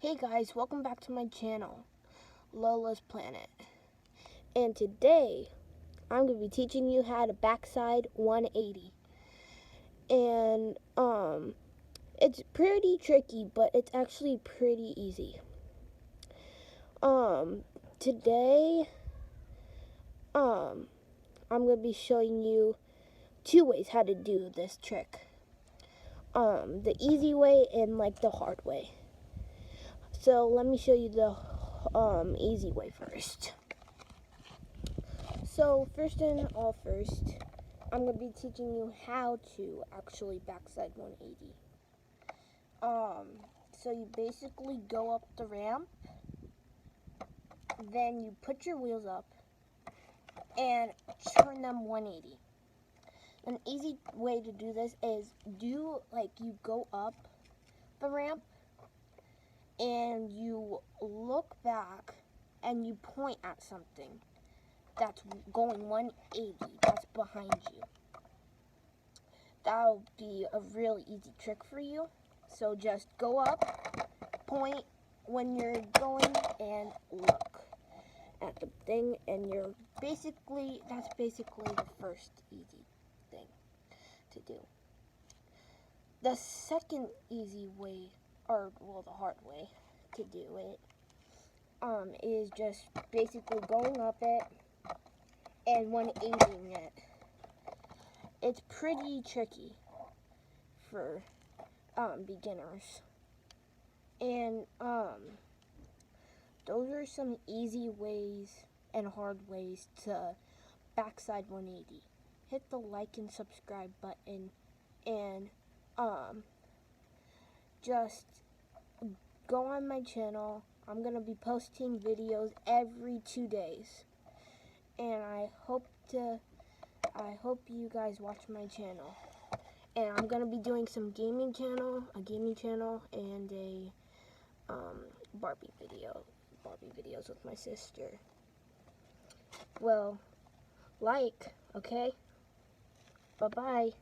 Hey guys, welcome back to my channel, Lola's Planet. And today, I'm going to be teaching you how to backside 180. And, it's pretty tricky, but it's actually pretty easy. Today, I'm going to be showing you two ways how to do this trick. The easy way and like the hard way. So let me show you the easy way first. So first, I'm going to be teaching you how to actually backside 180. So you basically go up the ramp, then you put your wheels up and turn them 180. An easy way to do this is you go up the ramp and you look back and you point at something that's going 180, that's behind you. That'll be a really easy trick for you. So just go up, point when you're going, and look at the thing, and that's basically the first easy thing to do. The second easy way, the hard way to do it, is just basically going up it and 180ing it. It's pretty tricky for beginners. And those are some easy ways and hard ways to backside 180. Hit the like and subscribe button and just go on my channel. I'm going to be posting videos every 2 days. And I hope you guys watch my channel. And I'm going to be doing some gaming channel and a Barbie videos with my sister. Well, okay? Bye-bye.